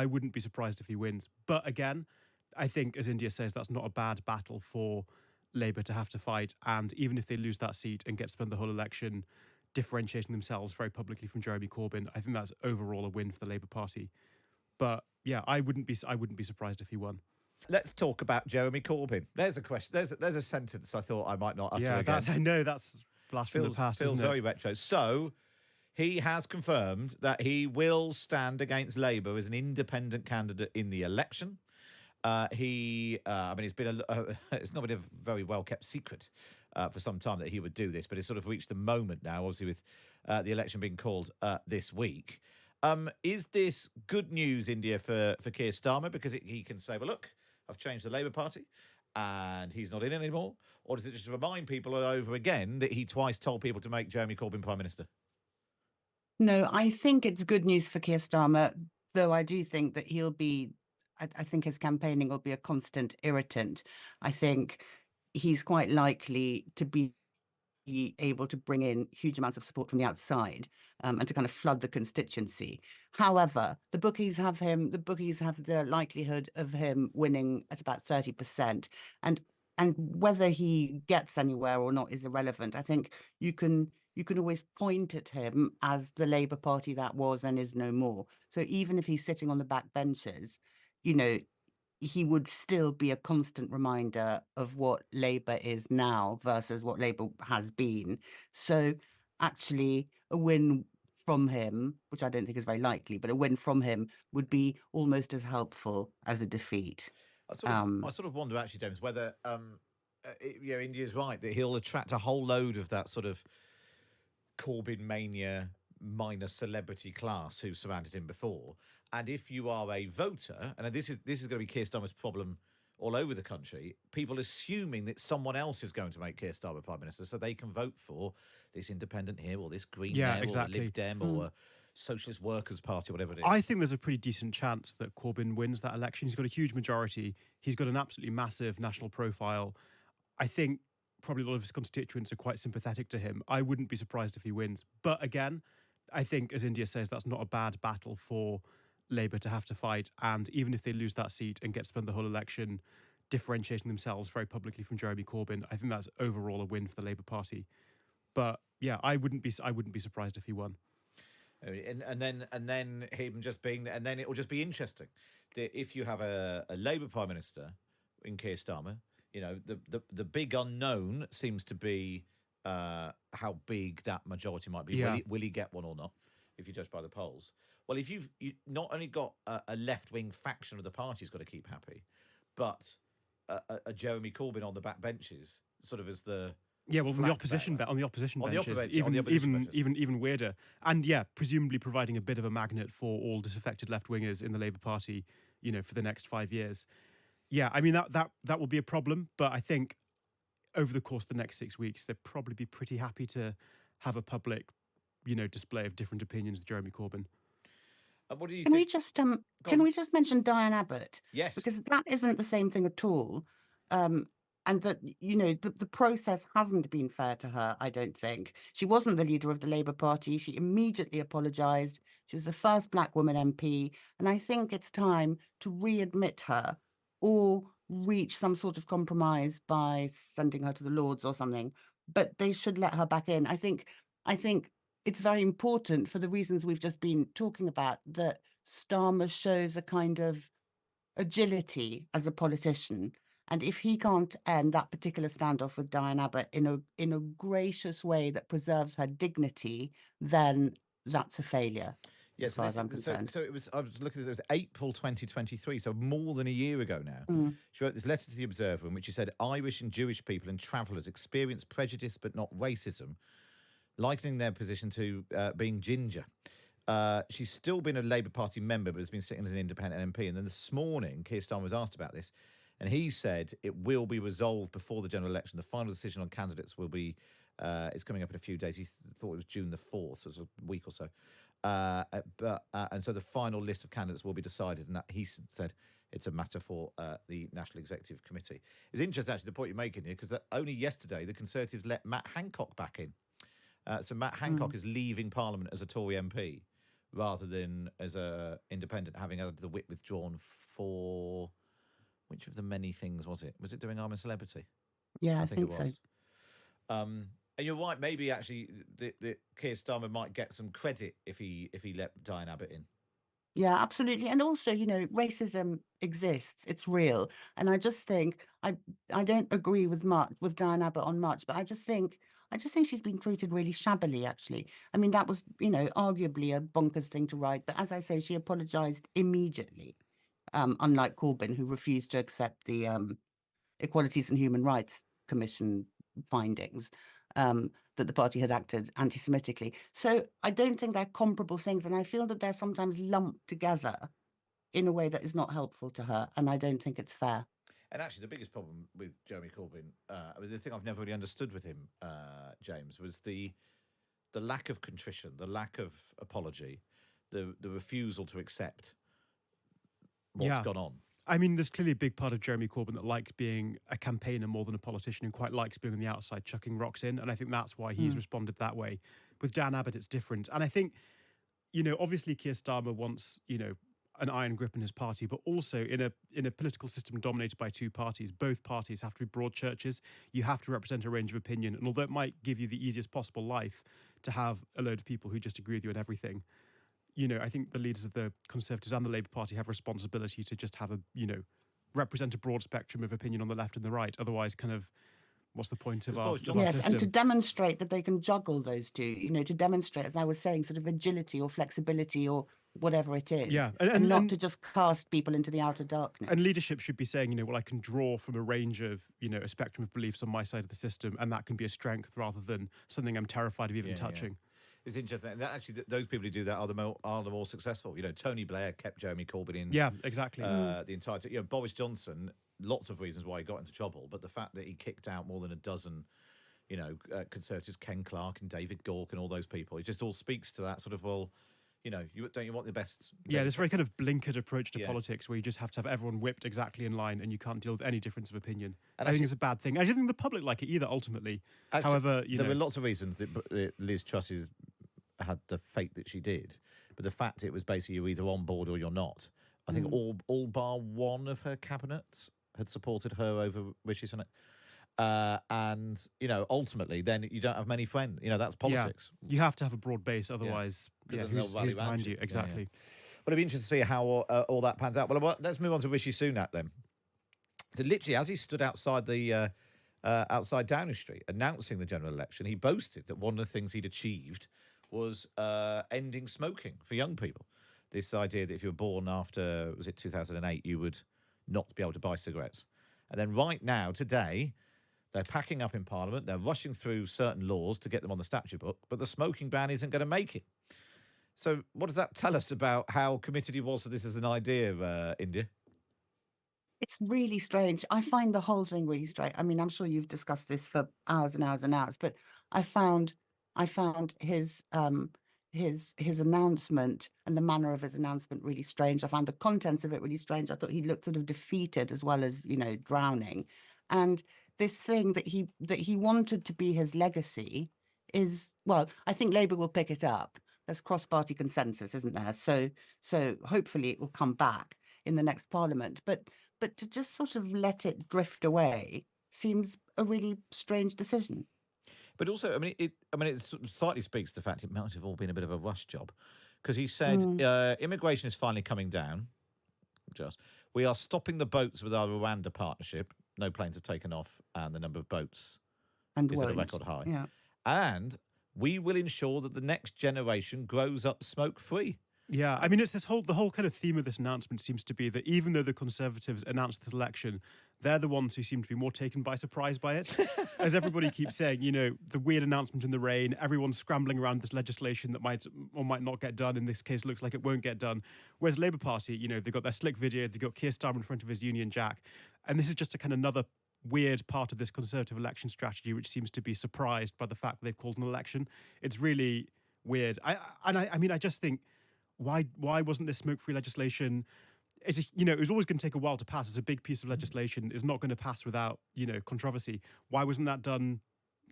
I wouldn't be surprised if he wins. But again, I think, as India says, that's not a bad battle for Labour to have to fight. And even if they lose that seat and get to spend the whole election differentiating themselves very publicly from Jeremy Corbyn, I think that's overall a win for the Labour Party. But yeah, I wouldn't be surprised if he won. Let's talk about Jeremy Corbyn. There's a question. There's a sentence I thought I might not utter Yeah, again. I know that's blast from the past. Feels isn't very it? retro. So he has confirmed that he will stand against Labour as an independent candidate in the election. It's been it's not been a very well kept secret for some time that he would do this, but it's sort of reached the moment now, obviously with the election being called this week. Is this good news, India, for Keir Starmer? Because he can say, well, look, I've changed the Labour Party and he's not in anymore? Or does it just remind people over again that he twice told people to make Jeremy Corbyn Prime Minister? No, I think it's good news for Keir Starmer, though I do think that I think his campaigning will be a constant irritant. I think he's quite likely to be able to bring in huge amounts of support from the outside and to kind of flood the constituency. However, the bookies have the likelihood of him winning at about 30%. And whether he gets anywhere or not is irrelevant. I think you can always point at him as the Labour Party that was and is no more. So even if he's sitting on the back benches, he would still be a constant reminder of what Labour is now versus what Labour has been. So actually a win from him, which I don't think is very likely, but a win from him would be almost as helpful as a defeat. I sort of wonder, actually, James, whether India's right that he'll attract a whole load of that sort of Corbyn mania minor celebrity class who surrounded him before. And if you are a voter, and this is going to be Keir Starmer's problem all over the country, people assuming that someone else is going to make Keir Starmer Prime Minister so they can vote for this independent here or this Green there exactly. or a Lib Dem or a Socialist Workers' Party, whatever it is. I think there's a pretty decent chance that Corbyn wins that election. He's got a huge majority. He's got an absolutely massive national profile. I think probably a lot of his constituents are quite sympathetic to him. I wouldn't be surprised if he wins. But again, I think, as India says, that's not a bad battle for Labour to have to fight. And even if they lose that seat and get to spend the whole election differentiating themselves very publicly from Jeremy Corbyn, I think that's overall a win for the Labour Party. But yeah, I wouldn't be surprised if he won. And then him just being there, and then it will just be interesting that if you have a Labour Prime Minister in Keir Starmer, the big unknown seems to be how big that majority might be. Yeah. Will he get one or not, if you judge by the polls? Well, if you not only got a left-wing faction of the party's got to keep happy, but a Jeremy Corbyn on the back benches, sort of as the on the opposition benches, even weirder. And yeah, presumably providing a bit of a magnet for all disaffected left-wingers in the Labour Party, for the next 5 years. Yeah, I mean that will be a problem, but I think over the course of the next 6 weeks, they'd probably be pretty happy to have a public, display of different opinions with Jeremy Corbyn. What do you think? Can we just mention Diane Abbott? Yes, because that isn't the same thing at all. And that, the process hasn't been fair to her, I don't think. She wasn't the leader of the Labour Party. She immediately apologised. She was the first black woman MP. And I think it's time to readmit her or reach some sort of compromise by sending her to the Lords or something. But they should let her back in. I think it's very important, for the reasons we've just been talking about, that Starmer shows a kind of agility as a politician. And if he can't end that particular standoff with Diane Abbott in a gracious way that preserves her dignity, then that's a failure. Yes, as far as I'm concerned. So it was. I was looking at this. It was April 2023, so more than a year ago now. She wrote this letter to the Observer in which she said, "Irish and Jewish people and travellers experience prejudice but not racism, likening their position to being ginger." She's still been a Labour Party member, but has been sitting as an independent MP. And then this morning, Keir Starmer was asked about this, and he said it will be resolved before the general election. The final decision on candidates will be is coming up in a few days. He thought it was June the 4th, so it's a week or so. And so the final list of candidates will be decided, and that he said it's a matter for the National Executive Committee. It's interesting, actually, the point you're making here, because only yesterday the Conservatives let Matt Hancock back in. So Matt Hancock is leaving Parliament as a Tory MP, rather than as a independent having had the whip withdrawn for which of the many things was it? Was it doing I'm a Celebrity? Yeah, I think it think so. was. And you're right. Maybe actually, the Keir Starmer might get some credit if he let Diane Abbott in. Yeah, absolutely. And also, racism exists. It's real. And I just think I don't agree with Diane Abbott on much, but I just think she's been treated really shabbily, actually. I mean, that was, arguably a bonkers thing to write. But as I say, she apologized immediately, unlike Corbyn, who refused to accept the Equalities and Human Rights Commission findings. That the party had acted anti-Semitically. So I don't think they're comparable things. And I feel that they're sometimes lumped together in a way that is not helpful to her. And I don't think it's fair. And actually, the biggest problem with Jeremy Corbyn, the thing I've never really understood with him, James, was the lack of contrition, the lack of apology, the refusal to accept what's gone on. I mean, there's clearly a big part of Jeremy Corbyn that likes being a campaigner more than a politician and quite likes being on the outside chucking rocks in. And I think that's why he's responded that way. With Dan Abbott, it's different. And I think, obviously Keir Starmer wants, an iron grip in his party, but also in a political system dominated by two parties, both parties have to be broad churches. You have to represent a range of opinion. And although it might give you the easiest possible life to have a load of people who just agree with you on everything, I think the leaders of the Conservatives and the Labour Party have responsibility to just have represent a broad spectrum of opinion on the left and the right. Otherwise, kind of, what's the point of our system? Yes, and to demonstrate that they can juggle those two, to demonstrate, as I was saying, sort of agility or flexibility or whatever it is. Yeah, and not to just cast people into the outer darkness. And leadership should be saying, well, I can draw from a range of, a spectrum of beliefs on my side of the system, and that can be a strength rather than something I'm terrified of even touching. Yeah. It's interesting that actually those people who do that are the more successful. Tony Blair kept Jeremy Corbyn in. Yeah, exactly. The entire time. Boris Johnson, lots of reasons why he got into trouble, but the fact that he kicked out more than a dozen, Conservatives, Ken Clarke and David Gauke and all those people, it just all speaks to that sort of, well, you want the best. Yeah, this very kind of blinkered approach to politics where you just have to have everyone whipped exactly in line and you can't deal with any difference of opinion. And I think it's a bad thing. I don't think the public like it either, ultimately. However, there were lots of reasons that Liz Truss had the fate that she did, but the fact it was basically you're either on board or you're not. I think all bar one of her cabinets had supported her over Rishi Sunak. And ultimately, then you don't have many friends. That's politics. Yeah. You have to have a broad base, otherwise, who's behind you? Exactly. Yeah. But it'd be interesting to see how all that pans out. Well, let's move on to Rishi Sunak then. So literally, as he stood outside outside Downing Street announcing the general election, he boasted that one of the things he'd achieved was ending smoking for young people. This idea that if you were born after, was it 2008, you would not be able to buy cigarettes. And then right now, today, they're packing up in Parliament. They're rushing through certain laws to get them on the statute book, but the smoking ban isn't going to make it. So what does that tell us about how committed he was to this as an idea, India? It's really strange. I find the whole thing really strange. I mean, I'm sure you've discussed this for hours and hours and hours, but I found his announcement and the manner of his announcement really strange. I found the contents of it really strange. I thought he looked sort of defeated as well as, drowning. And this thing that he wanted to be his legacy is, well, I think Labour will pick it up. There's cross-party consensus, isn't there? So hopefully it will come back in the next Parliament. But to just sort of let it drift away seems a really strange decision. But also, it slightly speaks to the fact it might have all been a bit of a rush job, because he said immigration is finally coming down. We are stopping the boats with our Rwanda partnership. No planes have taken off, and the number of boats is at a record high. Yeah. And we will ensure that the next generation grows up smoke-free. Yeah, I mean, it's the whole kind of theme of this announcement seems to be that even though the Conservatives announced this election, they're the ones who seem to be more taken by surprise by it. As everybody keeps saying, the weird announcement in the rain, everyone's scrambling around this legislation that might or might not get done. In this case, looks like it won't get done. Whereas Labour Party, they've got their slick video, they've got Keir Starmer in front of his Union Jack. And this is just a kind of another weird part of this Conservative election strategy, which seems to be surprised by the fact that they've called an election. It's really weird. I just think, why wasn't this smoke-free legislation? It was always going to take a while to pass. It's a big piece of legislation. It's not going to pass without, controversy. Why wasn't that done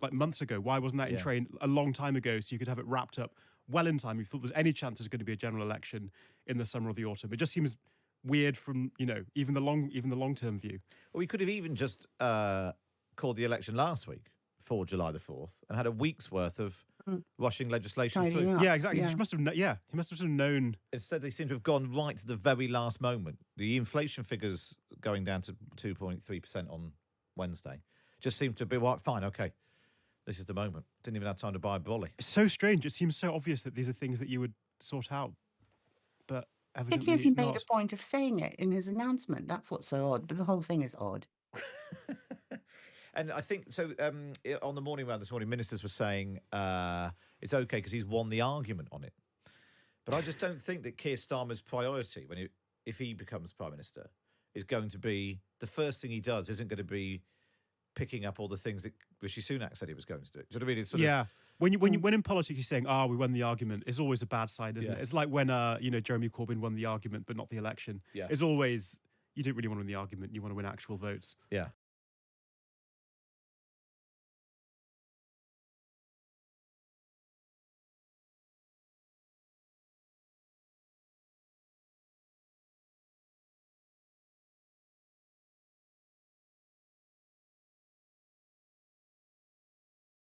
like months ago? Why wasn't that in train a long time ago so you could have it wrapped up well in time. He thought there's any chance there's going to be a general election in the summer or the autumn. It just seems weird from, even the long-term view. Well, we could have even just called the election last week for July the 4th and had a week's worth of rushing legislation Tidying through. up. Yeah, exactly. Yeah. He must have sort of known. Instead, they seem to have gone right to the very last moment. The inflation figures going down to 2.3% on Wednesday just seemed to be, right, fine, okay, this is the moment. Didn't even have time to buy a brolly. It's so strange. It seems so obvious that these are things that you would sort out, but evidently Particularly as he made not. a point of saying it in his announcement. That's what's so odd. But the whole thing is odd. And I think, so on the morning round this morning, ministers were saying it's okay because he's won the argument on it. But I just don't think that Keir Starmer's priority, if he becomes Prime Minister, is going to be, the first thing he does isn't going to be picking up all the things that Rishi Sunak said he was going to do. Do you know what I mean? It's sort of, When in politics you're saying, we won the argument, it's always a bad side, isn't it? It's like when Jeremy Corbyn won the argument but not the election. Yeah. It's always, you don't really want to win the argument, you want to win actual votes. yeah.